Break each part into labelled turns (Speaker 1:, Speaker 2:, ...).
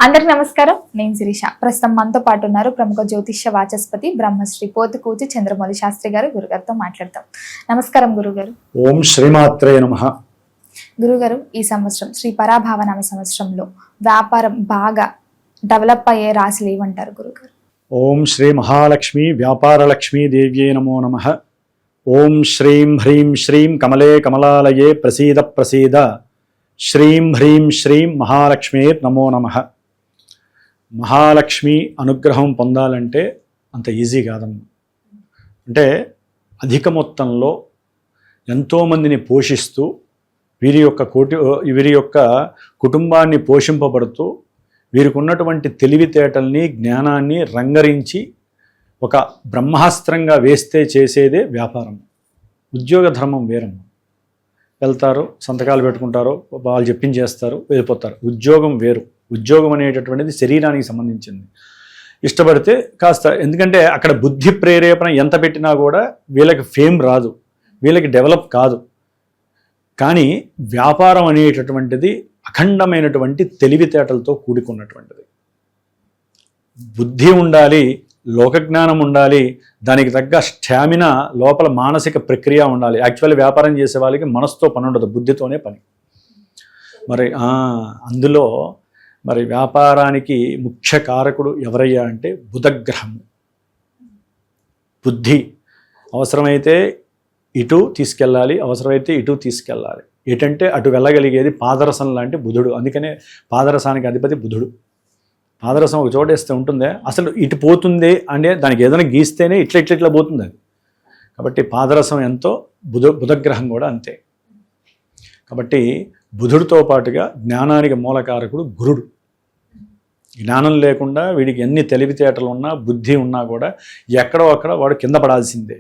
Speaker 1: అందరికి నమస్కారం. నేను శిరీష. ప్రస్తుతం మనతో పాటు ఉన్నారు ప్రముఖ జ్యోతిష్య వాచస్పతి బ్రహ్మశ్రీ పోతుకూచి చంద్రమౌళి శాస్త్రి గారు. గురుగారితో మాట్లాడతాం. నమస్కారం గురుగారు.
Speaker 2: ఓం శ్రీమాత్రే నమః.
Speaker 1: గురుగారు, ఈ సంవత్సరం శ్రీ పరాభావనామ సంవత్సరంలో వ్యాపారం బాగా డెవలప్ అయ్యే రాశులు ఏమంటారు గురుగారు?
Speaker 2: ఓం శ్రీ మహాలక్ష్మి వ్యాపారలక్ష్మీ దేవ్యే నమో నమః. ఓం శ్రీం హ్రీం శ్రీం కమలే కమలాలయే ప్రసీద ప్రసీద. శ్రీం హ్రీం శ్రీం మహాలక్ష్మే నమో నమః. మహాలక్ష్మి అనుగ్రహం పొందాలంటే అంత ఈజీ కాదమ్మా. అంటే అధిక మొత్తంలో ఎంతోమందిని పోషిస్తూ వీరి యొక్క కుటుంబాన్ని పోషింపబడుతూ వీరికి ఉన్నటువంటి తెలివితేటల్ని జ్ఞానాన్ని రంగరించి ఒక బ్రహ్మాస్త్రంగా వేస్తే చేసేదే వ్యాపారం. ఉద్యోగ ధర్మం వేరమ్మ. వెళ్తారు, సంతకాలు పెట్టుకుంటారు, వాళ్ళు చెప్పించేస్తారు, వెళ్ళిపోతారు. ఉద్యోగం వేరు. ఉద్యోగం అనేటటువంటిది శరీరానికి సంబంధించింది. ఇష్టపడితే కాస్త, ఎందుకంటే అక్కడ బుద్ధి ప్రేరేపణ ఎంత పెట్టినా కూడా వీళ్ళకి ఫేమ్ రాదు, వీళ్ళకి డెవలప్ కాదు. కానీ వ్యాపారం అనేటటువంటిది అఖండమైనటువంటి తెలివితేటలతో కూడుకున్నటువంటిది. బుద్ధి ఉండాలి, లోకజ్ఞానం ఉండాలి, దానికి తగ్గ స్టామినా, లోపల మానసిక ప్రక్రియ ఉండాలి. యాక్చువల్లీ వ్యాపారం చేసే వాళ్ళకి మనసుతో పని ఉండదు, బుద్ధితోనే పని. మరి అందులో మరి వ్యాపారానికి ముఖ్య కారకుడు ఎవరయ్యా అంటే బుధగ్రహము. బుద్ధి అవసరమైతే ఇటు తీసుకెళ్ళాలి, అవసరమైతే ఇటు తీసుకెళ్ళాలి. ఎటంటే అటు వెళ్ళగలిగేది పాదరసం లాంటి బుధుడు. అందుకనే పాదరసానికి అధిపతి బుధుడు. పాదరసం ఒక చోట వేస్తే ఉంటుందే, అసలు ఇటు పోతుంది అంటే దానికి ఏదైనా గీస్తేనే ఇట్లా పోతుంది అది. కాబట్టి పాదరసం ఎంతో బుధగ్రహం కూడా అంతే. కాబట్టి బుధుడితో పాటుగా జ్ఞానానికి మూలకారకుడు గురుడు. జ్ఞానం లేకుండా వీడికి ఎన్ని తెలివితేటలు ఉన్నా, బుద్ధి ఉన్నా కూడా ఎక్కడో అక్కడ వాడు కింద పడాల్సిందే.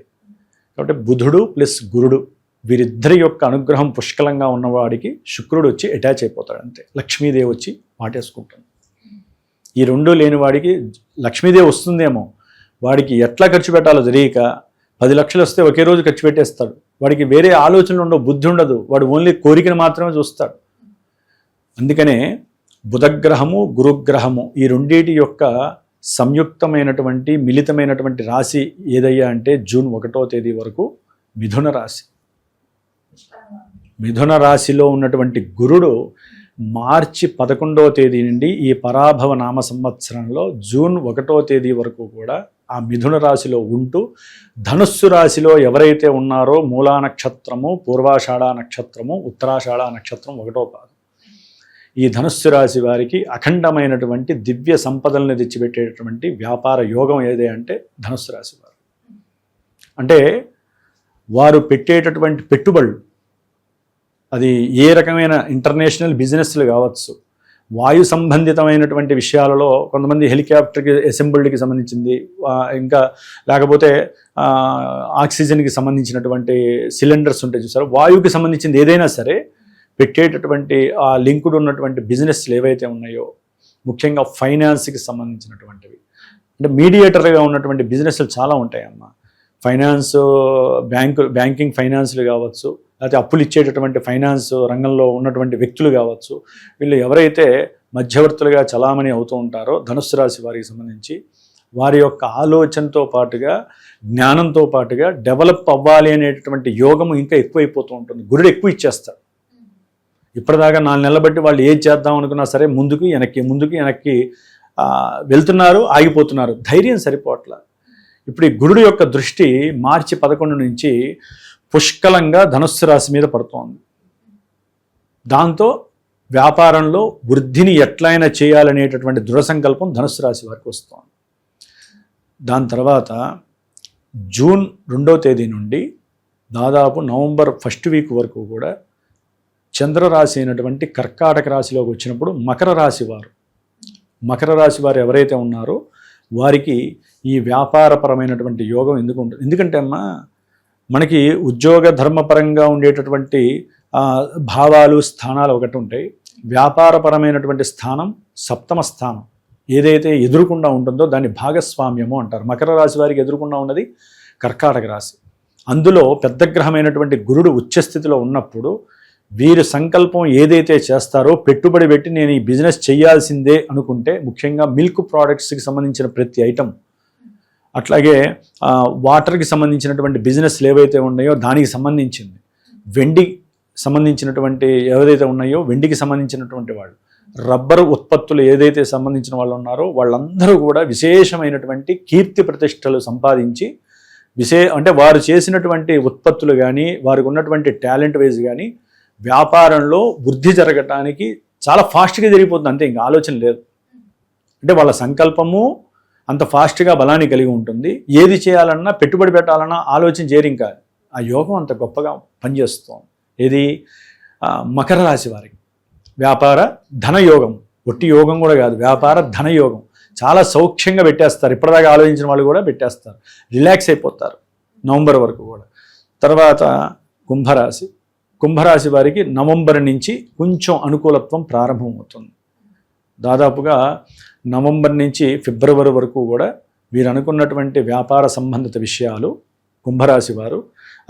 Speaker 2: కాబట్టి బుధుడు ప్లస్ గురుడు, వీరిద్దరి యొక్క అనుగ్రహం పుష్కలంగా ఉన్నవాడికి శుక్రుడు వచ్చి అటాచ్ అయిపోతాడు అంతే. లక్ష్మీదేవి వచ్చి వాటేసుకుంటుంది. ఈ రెండూ లేని వాడికి లక్ష్మీదేవి వస్తుందేమో, వాడికి ఎట్లా ఖర్చు పెట్టాలో తెలియక 10 లక్షలు వస్తే ఒకే రోజు ఖర్చు పెట్టేస్తాడు. వాడికి వేరే ఆలోచనలు ఉండవు, బుద్ధి ఉండదు. వాడు ఓన్లీ కోరికను మాత్రమే చూస్తాడు. అందుకనే బుధగ్రహము గురుగ్రహము ఈ రెండింటి యొక్క సంయుక్తమైనటువంటి మిళితమైనటువంటి రాశి ఏదయ్యా అంటే జూన్ 1వ తేదీ వరకు మిథున రాశి. మిథున రాశిలో ఉన్నటువంటి గురుడు మార్చి 11వ తేదీ నుండి ఈ పరాభవ నామ సంవత్సరంలో జూన్ 1వ తేదీ వరకు కూడా ఆ మిథున రాశిలో ఉంటూ ధనుస్సు రాశిలో ఎవరైతే ఉన్నారో మూలా నక్షత్రము, పూర్వాషాఢ నక్షత్రము, ఉత్తరాషాఢ నక్షత్రం 1వ పాదం, ఈ ధనుస్సు రాశి వారికి అఖండమైనటువంటి దివ్య సంపదల్ని తెచ్చిపెట్టేటటువంటి వ్యాపార యోగం ఏదే అంటే ధనుస్సు రాశి వారు. అంటే వారు పెట్టేటటువంటి పెట్టుబడులు, అది ఏ రకమైన ఇంటర్నేషనల్ బిజినెస్లు కావచ్చు, వాయు సంబంధితమైనటువంటి విషయాలలో కొంతమంది హెలికాప్టర్కి అసెంబ్లీకి సంబంధించింది, ఇంకా లేకపోతే ఆక్సిజన్కి సంబంధించినటువంటి సిలిండర్స్ ఉంటాయి చూసారు, వాయువుకి సంబంధించింది ఏదైనా సరే పెట్టేటటువంటి ఆ లింకుడు ఉన్నటువంటి బిజినెస్లు ఏవైతే ఉన్నాయో, ముఖ్యంగా ఫైనాన్స్కి సంబంధించినటువంటివి, అంటే మీడియేటర్గా ఉన్నటువంటి బిజినెస్లు చాలా ఉంటాయమ్మా. ఫైనాన్స్, బ్యాంకింగ్ ఫైనాన్స్లు కావచ్చు, లేకపోతే అప్పులు ఇచ్చేటటువంటి ఫైనాన్స్ రంగంలో ఉన్నటువంటి వ్యక్తులు కావచ్చు, వీళ్ళు ఎవరైతే మధ్యవర్తులుగా చలామణి అవుతూ ఉంటారో ధనుస్సు రాశి వారికి సంబంధించి వారి యొక్క ఆలోచనతో పాటుగా జ్ఞానంతో పాటుగా డెవలప్ అవ్వాలి అనేటటువంటి యోగము ఇంకా ఎక్కువైపోతూ ఉంటుంది. గురుడు ఎక్కువ ఇచ్చేస్తాడు. ఇప్పటిదాకా 4 నెలల బట్టి వాళ్ళు ఏది చేద్దాం అనుకున్నా సరే ముందుకు వెనక్కి వెళ్తున్నారు, ఆగిపోతున్నారు, ధైర్యం సరిపోవట్ల. ఇప్పుడు ఈ గురుడు యొక్క దృష్టి మార్చి 11 నుంచి పుష్కలంగా ధనుస్సు రాశి మీద పడుతోంది. దాంతో వ్యాపారంలో వృద్ధిని ఎట్లయినా చేయాలనేటటువంటి దృఢ సంకల్పం ధనుస్సు రాశి వారికి వస్తోంది. దాని తర్వాత జూన్ 2వ తేదీ నుండి దాదాపు నవంబర్ 1st వీక్ వరకు కూడా చంద్రరాశి అయినటువంటి కర్కాటక రాశిలోకి వచ్చినప్పుడు మకర రాశి వారు ఎవరైతే ఉన్నారో వారికి ఈ వ్యాపారపరమైనటువంటి యోగం ఎందుకు ఉంటుంది? ఎందుకంటే అమ్మా, మనకి ఉద్యోగ ధర్మపరంగా ఉండేటటువంటి భావాలు, స్థానాలు ఒకటి ఉంటాయి. వ్యాపారపరమైనటువంటి స్థానం, 7వ స్థానం ఏదైతే ఎదురుకుండా ఉంటుందో దాన్ని భాగస్వామ్యము అంటారు. మకర రాశి వారికి ఎదురుకుండా ఉన్నది కర్కాటక రాశి. అందులో పెద్ద గ్రహమైనటువంటి గురుడు ఉచ్చస్థితిలో ఉన్నప్పుడు వీరు సంకల్పం ఏదైతే చేస్తారో, పెట్టుబడి పెట్టి నేను ఈ బిజినెస్ చేయాల్సిందే అనుకుంటే, ముఖ్యంగా మిల్క్ ప్రోడక్ట్స్కి సంబంధించిన ప్రతి ఐటమ్, అట్లాగే వాటర్కి సంబంధించినటువంటి బిజినెస్లు ఏవైతే ఉన్నాయో దానికి సంబంధించింది, వెండి సంబంధించినటువంటి ఏదైతే ఉన్నాయో వెండికి సంబంధించినటువంటి వాళ్ళు, రబ్బరు ఉత్పత్తులు ఏదైతే సంబంధించిన వాళ్ళు ఉన్నారో వాళ్ళందరూ కూడా విశేషమైనటువంటి కీర్తి ప్రతిష్టలు సంపాదించి అంటే వారు చేసినటువంటి ఉత్పత్తులు కానీ, వారికి ఉన్నటువంటి టాలెంట్ వైజ్ కానీ వ్యాపారంలో వృద్ధి జరగటానికి చాలా ఫాస్ట్గా జరిగిపోతుంది. అంతే, ఇంకా ఆలోచన లేదు. అంటే వాళ్ళ సంకల్పము అంత ఫాస్ట్గా బలాన్ని కలిగి ఉంటుంది. ఏది చేయాలన్నా, పెట్టుబడి పెట్టాలన్నా ఆలోచన చేయరు. ఇంకా ఆ యోగం అంత గొప్పగా పనిచేస్తుంది. ఇది మకర రాశి వారికి వ్యాపార ధనయోగం, ఒట్టి యోగం కూడా కాదు, వ్యాపార ధనయోగం చాలా సౌఖ్యంగా పెట్టేస్తారు. ఇప్పటిదాకా ఆలోచించిన వాళ్ళు కూడా పెట్టేస్తారు, రిలాక్స్ అయిపోతారు నవంబర్ వరకు కూడా. తర్వాత కుంభరాశి వారికి నవంబర్ నుంచి కొంచెం అనుకూలత్వం ప్రారంభమవుతుంది. దాదాపుగా నవంబర్ నుంచి ఫిబ్రవరి వరకు కూడా వీరు అనుకున్నటువంటి వ్యాపార సంబంధిత విషయాలు కుంభరాశి వారు,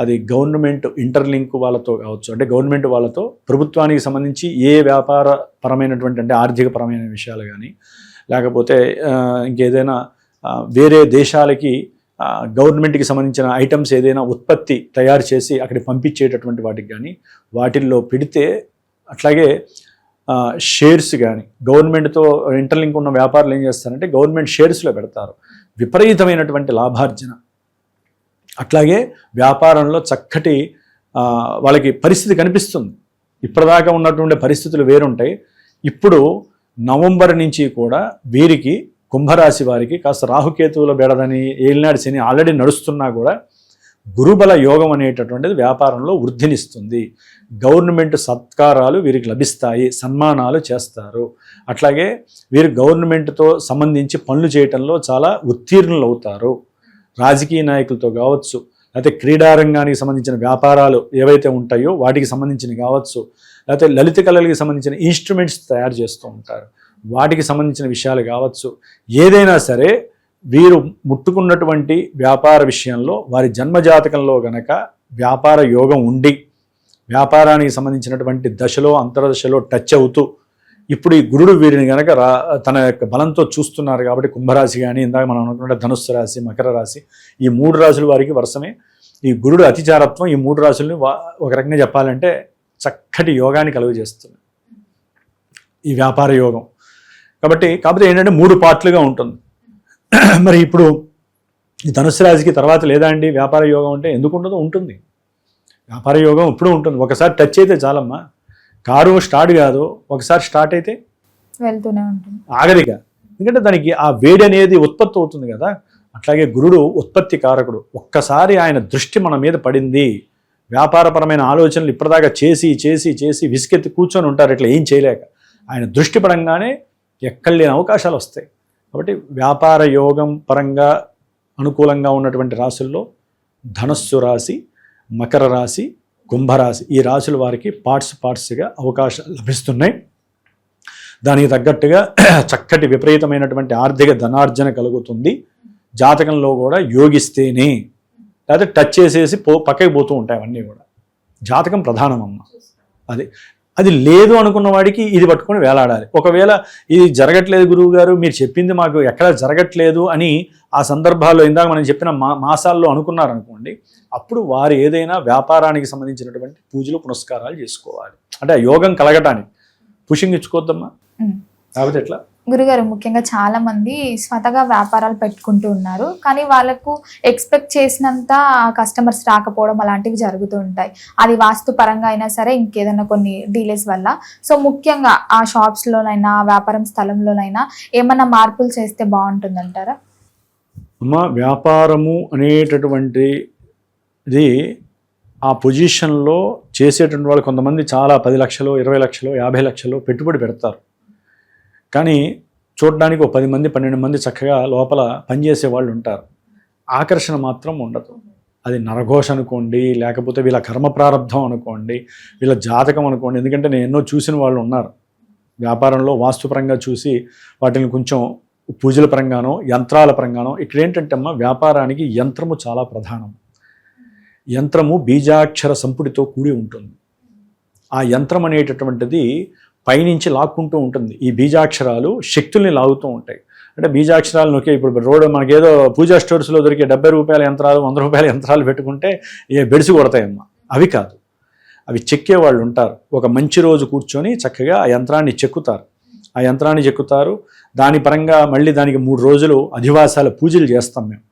Speaker 2: అది గవర్నమెంట్ ఇంటర్లింక్ వాళ్ళతో కావచ్చు, అంటే గవర్నమెంట్ వాళ్ళతో ప్రభుత్వానికి సంబంధించి ఏ వ్యాపార పరమైనటువంటి అంటే ఆర్థిక పరమైన విషయాలు కానీ, లేకపోతే ఇంకేదైనా వేరే దేశాలకి గవర్నమెంట్కి సంబంధించిన ఐటమ్స్ ఏదైనా ఉత్పత్తి తయారు చేసి అక్కడికి పంపించేటటువంటి వాటికి కానీ వాటిల్లో పెడితే, అట్లాగే షేర్స్ కానీ గవర్నమెంట్తో ఇంటర్లింక్ ఉన్న వ్యాపారులు ఏం చేస్తారంటే గవర్నమెంట్ షేర్స్లో పెడతారు, విపరీతమైనటువంటి లాభార్జన. అట్లాగే వ్యాపారంలో చక్కటి వాళ్ళకి పరిస్థితి కనిపిస్తుంది. ఇప్పటిదాకా ఉన్నటువంటి పరిస్థితులు వేరుంటాయి. ఇప్పుడు నవంబర్ నుంచి కూడా వీరికి కుంభరాశి వారికి కాస్త రాహుకేతువుల బెడదని, ఏలినాడు శని ఆల్రెడీ నడుస్తున్నా కూడా గురుబల యోగం అనేటటువంటిది వ్యాపారంలో వృద్ధినిస్తుంది. గవర్నమెంట్ సత్కారాలు వీరికి లభిస్తాయి, సన్మానాలు చేస్తారు. అట్లాగే వీరు గవర్నమెంట్తో సంబంధించి పనులు చేయటంలో చాలా ఉత్తీర్ణులు అవుతారు. రాజకీయ నాయకులతో కావచ్చు, లేకపోతే క్రీడారంగానికి సంబంధించిన వ్యాపారాలు ఏవైతే ఉంటాయో వాటికి సంబంధించినవి కావచ్చు, లేకపోతే లలిత కళలకి సంబంధించిన ఇన్స్ట్రుమెంట్స్ తయారు చేస్తూ ఉంటారు, వాటికి సంబంధించిన విషయాలు కావచ్చు. ఏదైనా సరే వీరు ముట్టుకున్నటువంటి వ్యాపార విషయంలో వారి జన్మజాతకంలో గనక వ్యాపార యోగం ఉండి వ్యాపారానికి సంబంధించినటువంటి దశలో అంతర్దశలో టచ్ అవుతూ, ఇప్పుడు ఈ గురుడు వీరిని కనుక తన యొక్క బలంతో చూస్తున్నారు కాబట్టి కుంభరాశి కానీ, ఇందాక మనం అనుకున్న ధనుస్సు రాశి, మకర రాశి, ఈ 3 రాశుల వారికి వరుసమే ఈ గురుడు అతిచారత్వం ఈ 3 రాశుల్ని ఒక రకంగా చెప్పాలంటే చక్కటి యోగాన్ని కలుగజేస్తుంది ఈ వ్యాపార యోగం. కాకపోతే ఏంటంటే 3 పార్ట్లుగా ఉంటుంది. మరి ఇప్పుడు ఈ ధనుస్సు రాశికి తర్వాత లేదా అండి వ్యాపార యోగం అంటే? ఎందుకు ఉండదు? ఉంటుంది. వ్యాపార యోగం ఇప్పుడు ఉంటుంది. ఒకసారి టచ్ అయితే చాలమ్మా. కారు స్టార్ట్ కాదు, ఒకసారి స్టార్ట్ అయితే
Speaker 1: వెళ్తూనే ఉంటుంది,
Speaker 2: ఆగదిగా. ఎందుకంటే దానికి ఆ వేడి అనేది ఉత్పత్తి అవుతుంది కదా. అట్లాగే గురుడు ఉత్పత్తి కారకుడు. ఒక్కసారి ఆయన దృష్టి మన మీద పడింది, వ్యాపారపరమైన ఆలోచనలు ఇప్పటిదాకా చేసి చేసి చేసి విసికెత్తి కూర్చొని ఉంటారు ఇట్లా ఏం చేయలేక. ఆయన దృష్టి పడంగానే ఎక్కడ లేని అవకాశాలు వస్తాయి. కాబట్టి వ్యాపార యోగం పరంగా అనుకూలంగా ఉన్నటువంటి రాశుల్లో ధనస్సు రాశి, మకర రాశి, కుంభరాశి, ఈ రాశుల వారికి పార్ట్స్గా అవకాశాలు లభిస్తున్నాయి. దానికి తగ్గట్టుగా చక్కటి విపరీతమైనటువంటి ఆర్థిక ధనార్జన కలుగుతుంది. జాతకంలో కూడా యోగిస్తేనే, లేకపోతే టచ్ చేసేసి పక్కకి పోతూ ఉంటాయి అవన్నీ కూడా. జాతకం ప్రధానమమ్మ. అది లేదు అనుకున్న వాడికి ఇది పట్టుకొని వేలాడాలి. ఒకవేళ ఇది జరగట్లేదు గురువు గారు, మీరు చెప్పింది మాకు ఎక్కడా జరగట్లేదు అని ఆ సందర్భాల్లో ఇందాక మనం చెప్పిన మాసాల్లో అనుకున్నారనుకోండి, అప్పుడు వారు ఏదైనా వ్యాపారానికి సంబంధించినటువంటి పూజలు పునస్కారాలు చేసుకోవాలి. అంటే ఆ యోగం కలగటానికి పుషింగ్ ఇచ్చుకోవద్దమ్మా. కాబట్టి ఎట్లా
Speaker 1: గురుగారు, ముఖ్యంగా చాలా మంది స్వతగా వ్యాపారాలు పెట్టుకుంటూ ఉన్నారు, కానీ వాళ్ళకు ఎక్స్పెక్ట్ చేసినంత కస్టమర్స్ రాకపోవడం అలాంటివి జరుగుతూ ఉంటాయి. అది వాస్తు పరంగా అయినా సరే, ఇంకేదైనా కొన్ని డీలేస్ వల్ల. సో ముఖ్యంగా ఆ షాప్స్లోనైనా వ్యాపారం స్థలంలోనైనా ఏమన్నా మార్పులు చేస్తే బాగుంటుందంటారా?
Speaker 2: అమ్మ, వ్యాపారము అనేటటువంటిది ఆ పొజిషన్లో చేసేటువంటి వాళ్ళు కొంతమంది చాలా 10 లక్షలు, 20 లక్షలు, 50 లక్షలు పెట్టుబడి పెడతారు. కానీ చూడడానికి ఒక 10 మంది 12 మంది చక్కగా లోపల పనిచేసే వాళ్ళు ఉంటారు. ఆకర్షణ మాత్రం ఉండదు. అది నరఘోష అనుకోండి, లేకపోతే వీళ్ళ కర్మ ప్రారంధం అనుకోండి, వీళ్ళ జాతకం అనుకోండి. ఎందుకంటే నేను ఎన్నో చూసిన వాళ్ళు ఉన్నారు వ్యాపారంలో, వాస్తుపరంగా చూసి వాటిని కొంచెం పూజల పరంగానో యంత్రాల పరంగానో. ఇక్కడ ఏంటంటే అమ్మ, వ్యాపారానికి యంత్రము చాలా ప్రధానం. యంత్రము బీజాక్షర సంపుటితో కూడి ఉంటుంది. ఆ యంత్రం అనేటటువంటిది పైనుంచి లాక్కుంటూ ఉంటుంది. ఈ బీజాక్షరాలు శక్తుల్ని లాగుతూ ఉంటాయి. అంటే బీజాక్షరాలు నొక్కే ఇప్పుడు రోడ్డు మనకేదో పూజా స్టోర్స్లో దొరికే 70 రూపాయల యంత్రాలు 100 రూపాయల యంత్రాలు పెట్టుకుంటే బెడిసి కొడతాయమ్మా. అవి కాదు, అవి చెక్కే వాళ్ళు ఉంటారు. ఒక మంచి రోజు కూర్చొని చక్కగా ఆ యంత్రాన్ని చెక్కుతారు. దాని పరంగా మళ్ళీ దానికి 3 రోజులు అధివాసాల పూజలు చేస్తాం మేము.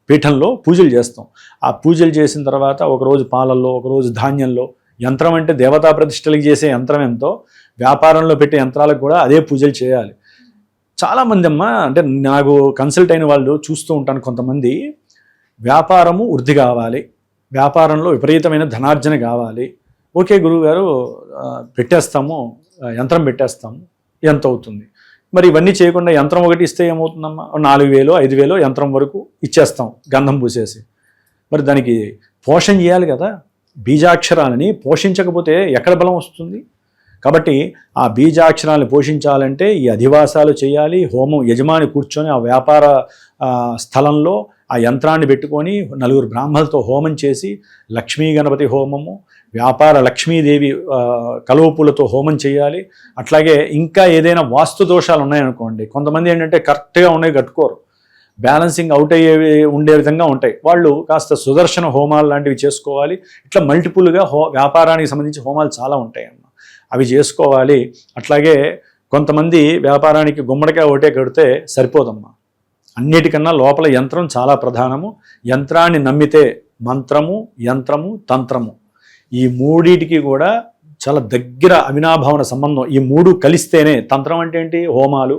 Speaker 2: పీఠంలో పూజలు చేస్తాం. ఆ పూజలు చేసిన తర్వాత ఒకరోజు పాలల్లో, ఒకరోజు ధాన్యంలో. యంత్రం అంటే దేవతా ప్రతిష్టలకు చేసే యంత్రం ఎంతో వ్యాపారంలో పెట్టే యంత్రాలకు కూడా అదే పూజలు చేయాలి. చాలామంది అమ్మ, అంటే నాకు కన్సల్ట్ అయిన వాళ్ళు చూస్తూ ఉంటాను, కొంతమంది వ్యాపారము వృద్ధి కావాలి, వ్యాపారంలో విపరీతమైన ధనార్జన కావాలి. ఓకే గురువుగారు పెట్టేస్తాము, యంత్రం పెట్టేస్తాము, ఎంత అవుతుంది? మరి ఇవన్నీ చేయకుండా యంత్రం ఒకటి ఇస్తే ఏమవుతుందమ్మా? 4,000 5,000 యంత్రం వరకు ఇచ్చేస్తాం గంధం పూసేసి. మరి దానికి పోషణ చేయాలి కదా. బీజాక్షరాలని పోషించకపోతే ఎక్కడ బలం వస్తుంది? కాబట్టి ఆ బీజాక్షరాలను పోషించాలంటే ఈ అధివాసాలు చేయాలి. హోమం యజమాని కూర్చొని ఆ వ్యాపార స్థలంలో ఆ యంత్రాన్ని పెట్టుకొని 4 బ్రాహ్మణులతో హోమం చేసి, లక్ష్మీ గణపతి హోమము, వ్యాపార లక్ష్మీదేవి కలువపులతో హోమం చేయాలి. అట్లాగే ఇంకా ఏదైనా వాస్తు దోషాలు ఉన్నాయనుకోండి, కొంతమంది ఏంటంటే కరెక్ట్గా ఉన్నాయి కట్టుకోరు, బ్యాలెన్సింగ్ అవుట్ అయ్యేవి ఉండే విధంగా ఉంటాయి. వాళ్ళు కాస్త సుదర్శన హోమాలు లాంటివి చేసుకోవాలి. ఇట్లా మల్టిపుల్గా వ్యాపారానికి సంబంధించి హోమాలు చాలా ఉంటాయి అన్న, అవి చేసుకోవాలి. అట్లాగే కొంతమంది వ్యాపారానికి గుమ్మడికాయ ఒకటే కడితే సరిపోదమ్మా. అన్నిటికన్నా లోపల యంత్రం చాలా ప్రధానము. యంత్రాన్ని నమ్మితే మంత్రము, యంత్రము, తంత్రము, ఈ మూడిటికి కూడా చాలా దగ్గర అవినాభావన సంబంధం. ఈ 3 కలిస్తేనే తంత్రం అంటే ఏంటి? హోమాలు,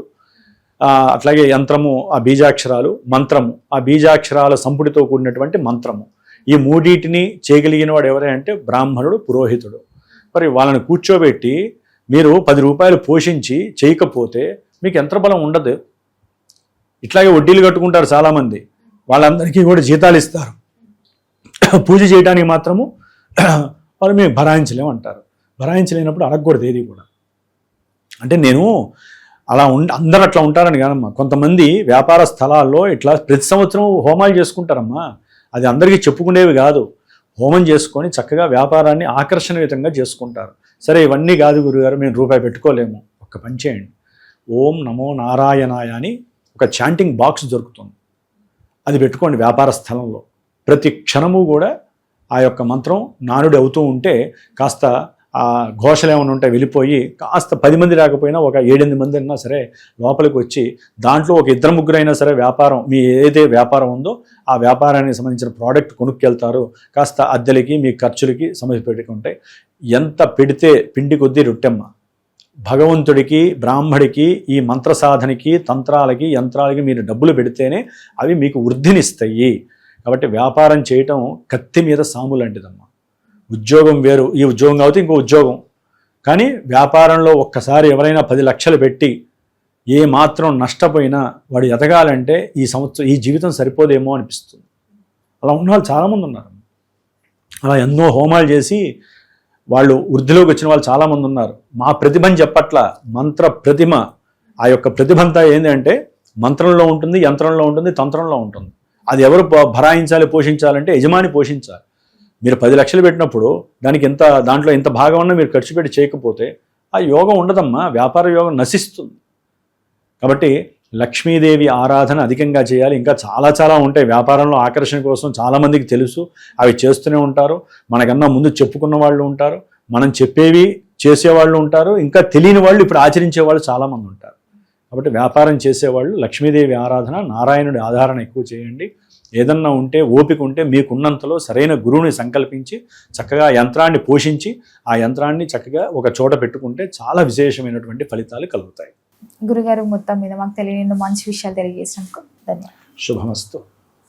Speaker 2: అట్లాగే యంత్రము ఆ బీజాక్షరాలు, మంత్రము ఆ బీజాక్షరాల సంపుటితో కూడినటువంటి మంత్రము. ఈ మూడింటిని చేయగలిగిన వాడు ఎవరే అంటే బ్రాహ్మణుడు, పురోహితుడు. మరి వాళ్ళని కూర్చోబెట్టి మీరు 10 రూపాయలు పోషించి చేయకపోతే మీకు యంత్రబలం ఉండదు. ఇట్లాగే వడ్డీలు కట్టుకుంటారు చాలామంది, వాళ్ళందరికీ కూడా జీతాలు ఇస్తారు, పూజ చేయడానికి మాత్రము వాళ్ళు మేము భరాయించలేము అంటారు. భరాయించలేనప్పుడు అడగకూడదు ఏది కూడా. అంటే నేను అలా అందరూ అట్లా ఉంటారని కాదమ్మా. కొంతమంది వ్యాపార స్థలాల్లో ఇట్లా ప్రతి సంవత్సరం హోమాలు చేసుకుంటారమ్మా. అది అందరికీ చెప్పుకునేవి కాదు. హోమం చేసుకొని చక్కగా వ్యాపారాన్ని ఆకర్షణీయంగా చేసుకుంటారు. సరే ఇవన్నీ కాదు గురుగారు, మేము రూపాయి పెట్టుకోలేము. ఒక్క పని చేయండి, ఓం నమో నారాయణాయ అని ఒక చాంటింగ్ బాక్స్ దొరుకుతుంది, అది పెట్టుకోండి వ్యాపార స్థలంలో. ప్రతి క్షణము కూడా ఆ యొక్క మంత్రం నానుడి అవుతూ ఉంటే కాస్త ఆ ఘోషలు ఏమైనా ఉంటే వెళ్ళిపోయి, కాస్త 10 మంది రాకపోయినా ఒక 7-8 మంది అయినా సరే లోపలికి వచ్చి, దాంట్లో ఒక 2-3 అయినా సరే వ్యాపారం, మీ ఏదైతే వ్యాపారం ఉందో ఆ వ్యాపారానికి సంబంధించిన ప్రోడక్ట్ కొనుక్కెళ్తారు. కాస్త అద్దెలకి మీ ఖర్చులకి సమస్య పెట్టుకుంటే, ఎంత పెడితే పిండి కొద్దీ రొట్టెమ్మ. భగవంతుడికి, బ్రాహ్మడికి, ఈ మంత్ర సాధనకి, తంత్రాలకి, యంత్రాలకి మీరు డబ్బులు పెడితేనే అవి మీకు వృద్ధినిస్తాయి. కాబట్టి వ్యాపారం చేయటం కత్తి మీద సాము లాంటిదమ్మా. ఉద్యోగం వేరు, ఈ ఉద్యోగం కాబట్టి ఇంకో ఉద్యోగం. కానీ వ్యాపారంలో ఒక్కసారి ఎవరైనా 10 లక్షలు పెట్టి ఏ మాత్రం నష్టపోయినా వాడు ఎదగాలంటే ఈ జీవితం సరిపోదేమో అనిపిస్తుంది. అలా ఉన్నవాళ్ళు చాలామంది ఉన్నారు. అలా ఎన్నో హోమాలు చేసి వాళ్ళు వృద్ధిలోకి వచ్చిన వాళ్ళు చాలామంది ఉన్నారు. మా ప్రతిభని చెప్పట్లా, మంత్ర ప్రతిమ. ఆ యొక్క ప్రతిభ అంతా ఏంటంటే మంత్రంలో ఉంటుంది, యంత్రంలో ఉంటుంది, తంత్రంలో ఉంటుంది. అది ఎవరు భరాయించాలి, పోషించాలంటే యజమాని పోషించాలి. మీరు 10 లక్షలు పెట్టినప్పుడు దాంట్లో ఎంత భాగం ఉన్నా మీరు ఖర్చు పెట్టి చేయకపోతే ఆ యోగం ఉండదమ్మా, వ్యాపార యోగం నశిస్తుంది. కాబట్టి లక్ష్మీదేవి ఆరాధన అధికంగా చేయాలి. ఇంకా చాలా ఉంటాయి వ్యాపారంలో ఆకర్షణ కోసం, చాలామందికి తెలుసు, అవి చేస్తూనే ఉంటారు. మనకన్నా ముందు చెప్పుకున్న వాళ్ళు ఉంటారు, మనం చెప్పేవి చేసేవాళ్ళు ఉంటారు, ఇంకా తెలియని వాళ్ళు ఇప్పుడు ఆచరించే వాళ్ళు చాలామంది ఉంటారు. కాబట్టి వ్యాపారం చేసేవాళ్ళు లక్ష్మీదేవి ఆరాధన, నారాయణుడి ఆధారణ ఎక్కువ చేయండి. ఏదన్నా ఉంటే, ఓపిక ఉంటే మీకున్నంతలో సరైన గురువుని సంకల్పించి చక్కగా యంత్రాన్ని పోషించి ఆ యంత్రాన్ని చక్కగా ఒక చోట పెట్టుకుంటే చాలా విశేషమైనటువంటి ఫలితాలు కలుగుతాయి.
Speaker 1: గురుగారు మొత్తం మీద మాకు తెలియని మంచి విషయాలు తెలియజేసినందుకు ధన్యవాదాలు.
Speaker 2: శుభమస్తు.